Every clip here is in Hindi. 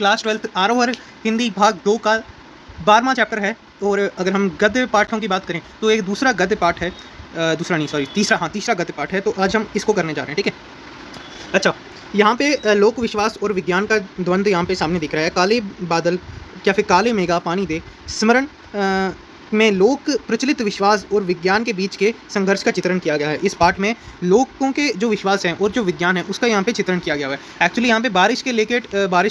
क्लास 12 आरोहर हिंदी भाग 2 का 12वां चैप्टर है। और अगर हम गद्य पाठों की बात करें तो एक दूसरा गद्य पाठ है, तीसरा गद्य पाठ है। तो आज हम इसको करने जा रहे हैं, ठीक है। अच्छा, यहाँ पे लोक विश्वास और विज्ञान का द्वंद्व यहाँ पे सामने दिख रहा है। काले बादल या फिर काले मेघा पानी दे स्मरण में लोक प्रचलित विश्वास और विज्ञान के बीच के संघर्ष का चित्रण किया गया है। इस पाठ में लोगों के जो विश्वास हैं और जो विज्ञान है उसका यहाँ पे चित्रण किया गया है। एक्चुअली यहाँ पे बारिश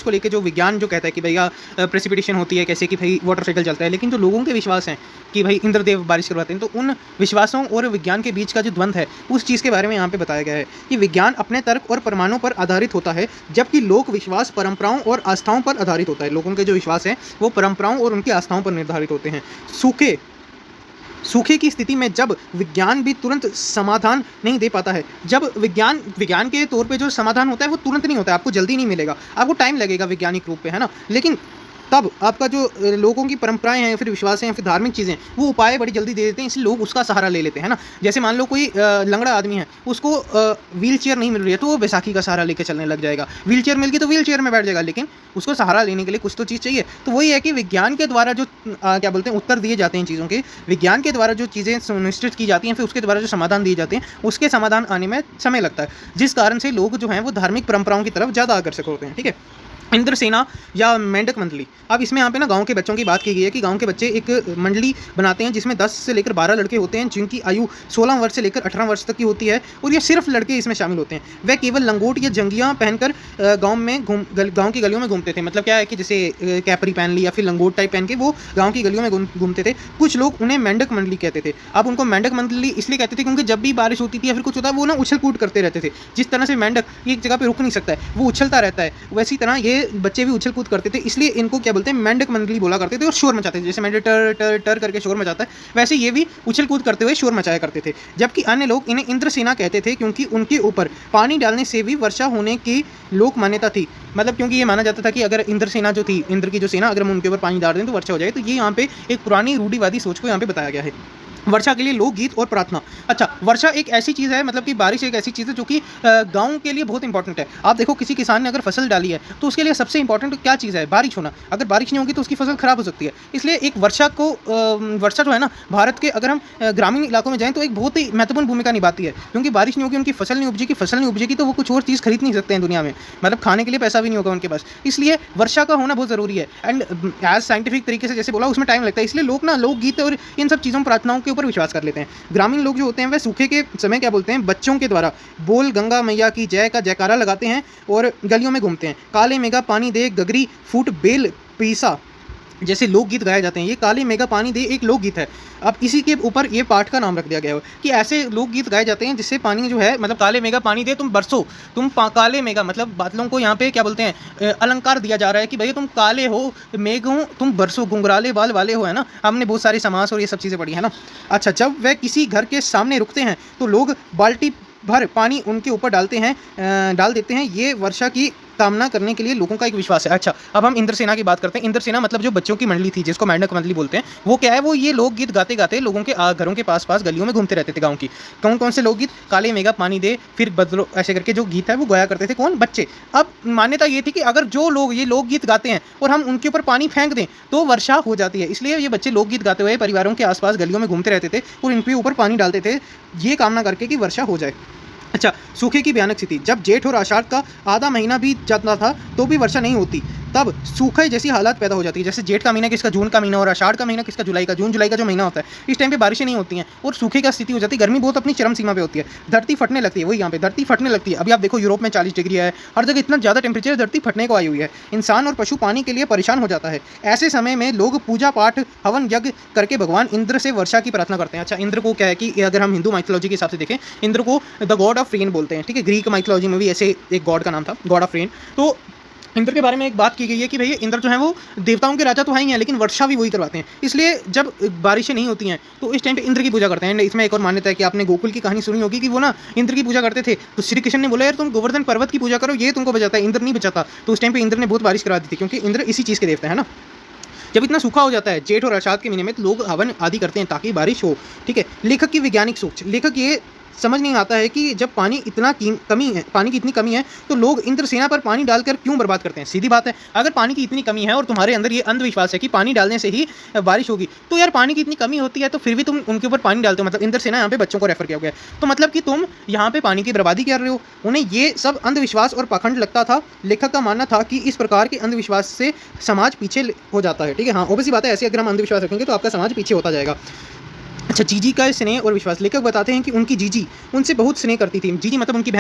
को लेके जो विज्ञान जो कहता है कि भैया प्रेसिपिटेशन होती है, कैसे कि भाई वाटर साइकिल चलता है, लेकिन जो लोगों के विश्वास हैं कि भाई इंद्रदेव बारिश करवाते हैं, तो उन विश्वासों और विज्ञान के बीच का जो द्वंद्व है उस चीज़ के बारे में यहाँ पे बताया गया है कि विज्ञान अपने तर्क और प्रमाणों पर आधारित होता है, जबकि लोक विश्वास परंपराओं और आस्थाओं पर आधारित होता है। लोगों के जो विश्वास हैं वो परंपराओं और उनकी आस्थाओं पर निर्धारित होते हैं। सूखे की स्थिति में जब विज्ञान भी तुरंत समाधान नहीं दे पाता है, जब विज्ञान के तौर पे जो समाधान होता है वो तुरंत नहीं होता है, आपको जल्दी नहीं मिलेगा, आपको टाइम लगेगा वैज्ञानिक रूप पे, है ना। लेकिन तब आपका जो लोगों की परंपराएं हैं, फिर विश्वास हैं, फिर धार्मिक चीज़ें, वो उपाय बड़ी जल्दी दे देते हैं, इसलिए लोग उसका सहारा ले लेते हैं ना। जैसे मान लो कोई लंगड़ा आदमी है, उसको व्हील चेयर नहीं मिल रही है तो वो बैसाखी का सहारा लेकर चलने लग जाएगा। व्हील चेयर मिल गई तो व्हील चेयर में बैठ जाएगा, लेकिन उसको सहारा लेने के लिए कुछ तो चीज़ चाहिए। तो वही है कि विज्ञान के द्वारा जो क्या बोलते हैं उत्तर दिए जाते हैं चीज़ों के, विज्ञान के द्वारा जो चीज़ें सुनिश्चित की जाती हैं, फिर उसके द्वारा जो समाधान दिए जाते हैं, उसके समाधान आने में समय लगता है, जिस कारण से लोग जो हैं वो धार्मिक परंपराओं की तरफ ज़्यादा आकर्षक होते हैं, ठीक है। इंद्रसेना या मेंढक मंडली, अब इसमें यहाँ पे ना गांव के बच्चों की बात की गई है कि गांव के बच्चे एक मंडली बनाते हैं जिसमें 10 से लेकर 12 लड़के होते हैं, जिनकी आयु 16 वर्ष से लेकर 18 वर्ष तक की होती है, और ये सिर्फ लड़के इसमें शामिल होते हैं। वह केवल लंगोट या जंगियाँ पहनकर गाँव की गलियों में घूमते थे। मतलब क्या है कि जैसे कैपरी पहन ली या फिर लंगोट टाइप पहन के वो गाँव की गलियों में घूमते थे। कुछ लोग उन्हें मेंढक मंडली कहते थे। अब उनको मेंढक मंडली इसलिए कहते थे क्योंकि जब भी बारिश होती थी या फिर कुछ होता है वो ना उछल कूद करते रहते थे। जिस तरह से मेंढक एक जगह पर रुक नहीं सकता है, वो उछलता रहता है, वैसी तरह ये बच्चे भी उछल करते थे, इसलिए इनको क्या बोलते हैं मेंढक मंडली बोला करते थे। और शोर मचाते थे, जैसे मेंढक टर टर टर करके शोर मचाता है, वैसे ये भी उछल कूद करते हुए शोर मचाया करते थे। जबकि अन्य लोग इन्हें इंद्रसेना कहते थे क्योंकि उनके ऊपर पानी डालने से भी वर्षा होने की लोक मान्यता थी। मतलब क्योंकि ये माना जाता था कि अगर इंद्रसेना जो थी, इंद्र की जो सेना, अगर हम उनके ऊपर पानी डाल दें तो वर्षा हो जाए। तो ये यहाँ पे एक पुरानी रूढ़िवादी सोच को यहाँ पे बताया गया है। वर्षा के लिए लोकगीत और प्रार्थना। अच्छा, वर्षा एक ऐसी चीज़ है, मतलब कि बारिश एक ऐसी चीज़ है जो कि गांव के लिए बहुत इंपॉर्टेंट है। आप देखो किसी किसान ने अगर फसल डाली है तो उसके लिए सबसे इंपॉर्टेंट क्या चीज़ है? बारिश होना। अगर बारिश नहीं होगी तो उसकी फसल खराब हो सकती है। इसलिए एक वर्षा जो है ना, भारत के अगर हम ग्रामीण इलाकों में जाएँ तो एक बहुत ही महत्वपूर्ण भूमिका निभाती है, क्योंकि बारिश नहीं होगी, उनकी फसल नहीं उपजेगी तो वो कुछ और चीज़ खरीद नहीं सकते हैं दुनिया में, मतलब खाने के लिए पैसा भी नहीं होगा उनके पास। इसलिए वर्षा का होना बहुत ज़रूरी है। एंड एज साइंटिफिक तरीके से जैसे बोला, उसमें टाइम लगता है, इसलिए लोग ना लोकगीत और इन सब चीज़ों, प्रार्थनाओं के ऊपर विश्वास कर लेते हैं। ग्रामीण लोग जो होते हैं वह सूखे के समय क्या बोलते हैं, बच्चों के द्वारा बोल गंगा मैया की जय का जयकारा लगाते हैं और गलियों में घूमते हैं। काले मेघा पानी दे गगरी फूट बेल पीसा जैसे लोकगीत गाए जाते हैं। ये काले मेघा पानी दे एक लोकगीत है। अब इसी के ऊपर ये पाठ का नाम रख दिया गया है कि ऐसे लोकगीत गाए जाते हैं जिससे पानी जो है, मतलब काले मेघा पानी दे तुम बरसो, काले मेघा मतलब बादलों को यहाँ पे क्या बोलते हैं, अलंकार दिया जा रहा है कि भैया तुम काले हो, मेघ हो, तुम बरसो, घुंघराले बाल वाले हो, है ना। हमने बहुत सारे समास और ये सब चीज़ें पढ़ी है ना। अच्छा, जब वह किसी घर के सामने रुकते हैं तो लोग बाल्टी भर पानी उनके ऊपर डाल देते हैं। ये वर्षा की कामना करने के लिए लोगों का एक विश्वास है। अच्छा, अब हम इंद्रसेना की बात करते हैं। इंद्रसेना मतलब जो बच्चों की मंडली थी, जिसको मेंढक मंडली बोलते हैं, वो क्या है, वो ये लोकगीत गाते गाते लोगों के घरों के पास गलियों में घूमते रहते थे गाँव की। कौन कौन से लोकगीत? काले मेघा पानी दे, फिर बदलो, ऐसे करके जो गीत है वो गाया करते थे। कौन? बच्चे। अब मान्यता ये थी कि अगर जो लोग ये लोकगीत गाते हैं और हम उनके ऊपर पानी फेंक दें तो वर्षा हो जाती है। इसलिए ये बच्चे लोकगीत गाते हुए परिवारों के आसपास गलियों में घूमते रहते थे और इनके ऊपर पानी डालते थे, ये कामना करके कि वर्षा हो जाए। अच्छा, सूखे की भयानक स्थिति। जब जेठ और आषाढ़ का आधा महीना बीत जाता था तो भी वर्षा नहीं होती, तब सूखे जैसी हालत पैदा हो जाती है। जैसे जेठ का महीना किसका? जून का महीना, और आषाढ़ का महीना किसका? जुलाई का। जून जुलाई का जो महीना होता है, इस टाइम पे बारिशें नहीं होती हैं और सूखे का स्थिति हो जाती है। गर्मी बहुत अपनी चरम सीमा पे होती है, धरती फटने लगती है। वही यहाँ पे धरती फटने लगती है। अभी आप देखो यूरोप में 40 डिग्री है, हर जगह इतना ज़्यादा टेम्परेचर, धरती फटने को आई हुई है। इंसान और पशु पानी के लिए परेशान हो जाता है। ऐसे समय में लोग पूजा पाठ, हवन यज्ञ करके भगवान इंद्र से वर्षा की प्रार्थना करते हैं। अच्छा, इंद्र को क्या है कि अगर हम हिंदू माइथोलॉजी के हिसाब से देखें, इंद्र को द गॉड ऑफ रेन बोलते हैं, ठीक है। ग्रीक माइथोलॉजी में भी ऐसे एक गॉड का नाम था, गॉड ऑफ रेन। तो इंद्र के बारे में एक बात की गई है कि भैया इंद्र जो है वो देवताओं के राजा तो हैं ही हैं, लेकिन वर्षा भी वही करवाते हैं। इसलिए जब बारिशें नहीं होती हैं तो इस टाइम पे इंद्र की पूजा करते हैं। इसमें एक और मान्यता है कि आपने गोकुल की कहानी सुनी होगी कि वो ना इंद्र की पूजा करते थे, तो श्री कृष्ण ने बोला यार तुम गोवर्धन पर्वत की पूजा करो, ये तुमको बचाता है, इंद्र नहीं बचाता। तो उस टाइम पे इंद्र ने बहुत बारिश करा दी थी, क्योंकि इंद्र इसी चीज़ के देवता है ना। जब इतना सूखा हो जाता है जेठ और आषाढ़ के महीने में, तो लोग हवन आदि करते हैं ताकि बारिश हो, ठीक है। लेखक की वैज्ञानिक सोच। लेखक ये समझ नहीं आता है कि जब पानी इतना कमी है, पानी की इतनी कमी है, तो लोग इंद्रसेना पर पानी डालकर क्यों बर्बाद करते हैं। सीधी बात है, अगर पानी की इतनी कमी है और तुम्हारे अंदर ये अंधविश्वास है कि पानी डालने से ही बारिश होगी, तो यार पानी की इतनी कमी होती है तो फिर भी तुम उनके ऊपर पानी डालते हो। मतलब इंद्रसेना यहाँ पे बच्चों को रेफर किया गया है, तो मतलब कि तुम यहाँ पे पानी की बर्बादी कर रहे हो। उन्हें ये सब अंधविश्वास और पाखंड लगता था। लेखक का मानना था कि इस प्रकार के अंधविश्वास से समाज पीछे हो जाता है। ठीक है, हाँ, ऑब्वियसली बात है, ऐसे अगर हम अंधविश्वास रखेंगे तो आपका समाज पीछे होता जाएगा। अच्छा, जीजी का स्नेह और विश्वास। लेखक बताते हैं कि उनकी जीजी उनसे बहुत स्नेह करती थी। जीजी मतलब उनकी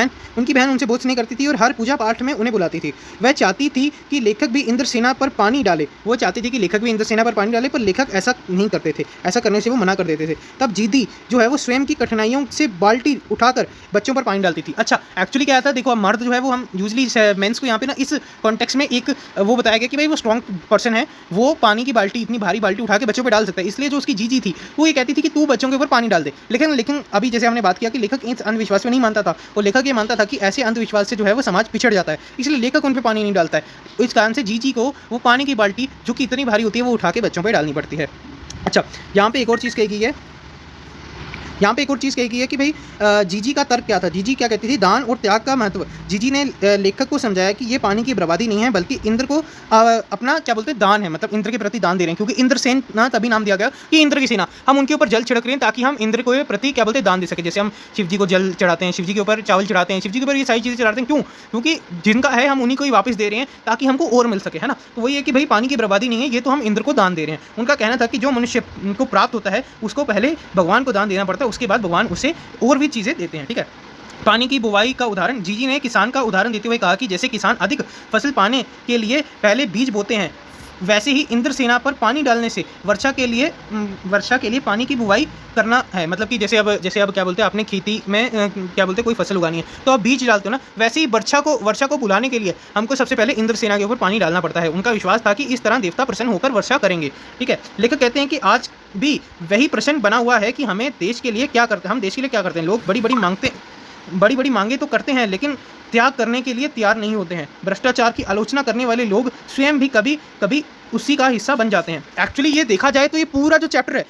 बहन उनसे बहुत स्नेह करती थी और हर पूजा पाठ में उन्हें बुलाती थी। वह चाहती थी कि लेखक भी इंद्रसेना पर पानी डाले। वो चाहती थी कि लेखक भी इंद्रसेना पर पानी डाले, पर लेखक ऐसा नहीं करते थे। ऐसा करने से वो मना कर देते थे। तब जीजी जो है वो स्वयं की कठिनाइयों से बाल्टी उठाकर बच्चों पर पानी डालती थी। अच्छा, एक्चुअली क्या था, देखो, मर्द जो है वो, हम यूजली मेंस को यहाँ पे ना इस कॉन्टेक्स्ट में एक वो बताया गया कि भाई वो स्ट्रॉन्ग पर्सन है, वो पानी की बाल्टी, इतनी भारी बाल्टी उठा के बच्चों पर डाल सकता है। इसलिए जो उसकी जीजी थी वो ये कहती थी कि तू बच्चों के ऊपर पानी डाल दे। लेकिन अभी जैसे हमने बात किया कि लेखक इस अंधविश्वास में नहीं मानता था, और लेखक ये मानता था कि ऐसे अंधविश्वास से जो है वो समाज पिछड़ जाता है, इसलिए लेखक उन पे पानी नहीं डालता है। इस कारण से जीजी को वो पानी की बाल्टी जो कि इतनी भारी होती है वो उठा के बच्चों पे डालनी पड़ती है। अच्छा, यहाँ पे एक और चीज़ कही गई है कि भाई जीजी का तर्क क्या था। जीजी क्या कहती थी, दान और त्याग का महत्व। जीजी ने लेखक को समझाया कि ये पानी की बर्बादी नहीं है, बल्कि इंद्र को अपना क्या बोलते हैं, दान है। मतलब इंद्र के प्रति दान दे रहे हैं, क्योंकि इंद्रसेना तभी नाम दिया गया कि इंद्र की सेना, हम उनके ऊपर जल छिड़क रहे हैं ताकि हम इंद्र को प्रति क्या बोलते हैं, दान दे सके। जैसे हम शिव जी को जल चढ़ाते हैं, शिव जी के ऊपर चावल चढ़ाते हैं, शिव जी के ऊपर ये सारी चीज़ें चढ़ाते हैं, क्यों? क्योंकि जिनका है हम उन्हीं को ही वापस दे रहे हैं ताकि हमको और मिल सके, है ना। तो वही है कि भाई पानी की बर्बादी नहीं है, ये तो हम इंद्र को दान दे रहे हैं। उनका कहना था कि जो मनुष्य को प्राप्त होता है उसको पहले भगवान को दान देना पड़ता है, उसके बाद भगवान उसे और भी चीज़ें देते हैं। ठीक है, पानी की बुवाई का उदाहरण। जीजी ने किसान का उदाहरण देते हुए कहा कि जैसे किसान अधिक फसल पाने के लिए पहले बीज बोते हैं, वैसे ही इंद्रसेना पर पानी डालने से वर्षा के लिए पानी की बुवाई करना है। मतलब कि जैसे अब क्या बोलते हैं, आपने खेती में क्या बोलते हैं, कोई फसल उगानी है तो आप बीज डालते हो ना, वैसे ही वर्षा को बुलाने के लिए हमको सबसे पहले इंद्रसेना के ऊपर पानी डालना पड़ता है। उनका विश्वास था कि इस तरह देवता प्रसन्न होकर वर्षा करेंगे। ठीक है, लेखक कहते हैं कि आज भी वही प्रश्न बना हुआ है कि हम देश के लिए क्या करते हैं। लोग बड़ी बड़ी मांगे तो करते हैं, लेकिन त्याग करने के लिए तैयार नहीं होते हैं। भ्रष्टाचार की आलोचना करने वाले लोग स्वयं भी कभी कभी उसी का हिस्सा बन जाते हैं। एक्चुअली ये देखा जाए तो ये पूरा जो चैप्टर है,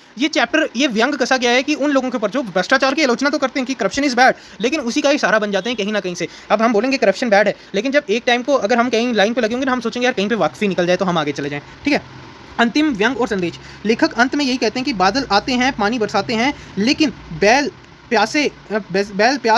ये व्यंग कसा गया है कि उन लोगों के ऊपर जो भ्रष्टाचार की आलोचना तो करते हैं कि करप्शन इज़ बैड, लेकिन उसी का ही सहारा बन जाते हैं कहीं ना कहीं से। अब हम बोलेंगे करप्शन बैड है, लेकिन जब एक टाइम को अगर हम कहीं लाइन पर लगे होंगे ना, हम सोचेंगे यार कहीं पर वाकफी निकल जाए तो हम आगे चले जाएँ। ठीक है, अंतिम व्यंग और संदेश। लेखक अंत में यही कहते हैं कि बादल आते हैं, पानी बरसाते हैं, लेकिन बैल प्यासे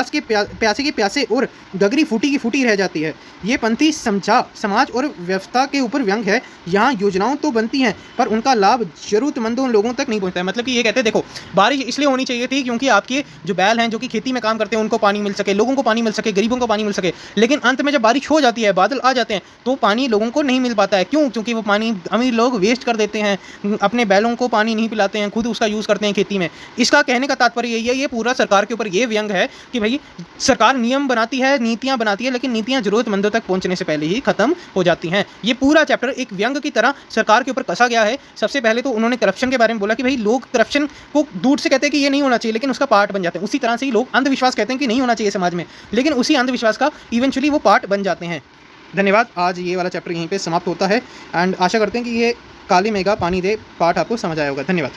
के प्यासे और गगरी फूटी की फूटी रह जाती है। ये पंक्ति समाज और व्यवस्था के ऊपर व्यंग है। यहाँ योजनाओं तो बनती हैं, पर उनका लाभ जरूरतमंदों लोगों तक नहीं पहुँचता है। मतलब कि ये कहते हैं, देखो, बारिश इसलिए होनी चाहिए थी क्योंकि आपके जो बैल हैं, जो कि खेती में काम करते हैं, उनको पानी मिल सके, लोगों को पानी मिल सके, गरीबों को पानी मिल सके। लेकिन अंत में जब बारिश हो जाती है, बादल आ जाते हैं, तो पानी लोगों को नहीं मिल पाता है। क्यों? क्योंकि वो पानी अमीर लोग वेस्ट कर देते हैं, अपने बैलों को पानी नहीं पिलाते हैं, खुद उसका यूज़ करते हैं खेती में। इसका कहने का तात्पर्य यही है, ये पूरा सरकार के ऊपर ये व्यंग है कि भाई सरकार नियम बनाती है, नीतियां बनाती है, लेकिन नीतियां जरूरतमंदों तक पहुंचने से पहले ही खत्म हो जाती हैं। ये पूरा चैप्टर एक व्यंग की तरह सरकार के ऊपर कसा गया है। सबसे पहले तो उन्होंने करप्शन के बारे में बोला कि भाई लोग करप्शन को दूर से कहते हैं कि ये नहीं होना चाहिए, लेकिन उसका पार्ट बन जाते हैं। उसी तरह से ही लोग अंधविश्वास कहते हैं कि नहीं होना चाहिए समाज में, लेकिन उसी अंधविश्वास का इवेंचुअली वो पार्ट बन जाते हैं। धन्यवाद। आज ये वाला चैप्टर यहीं पे समाप्त होता है, एंड आशा करते हैं कि ये काली मेघा पानी दे पार्ट आपको समझ आया होगा। धन्यवाद।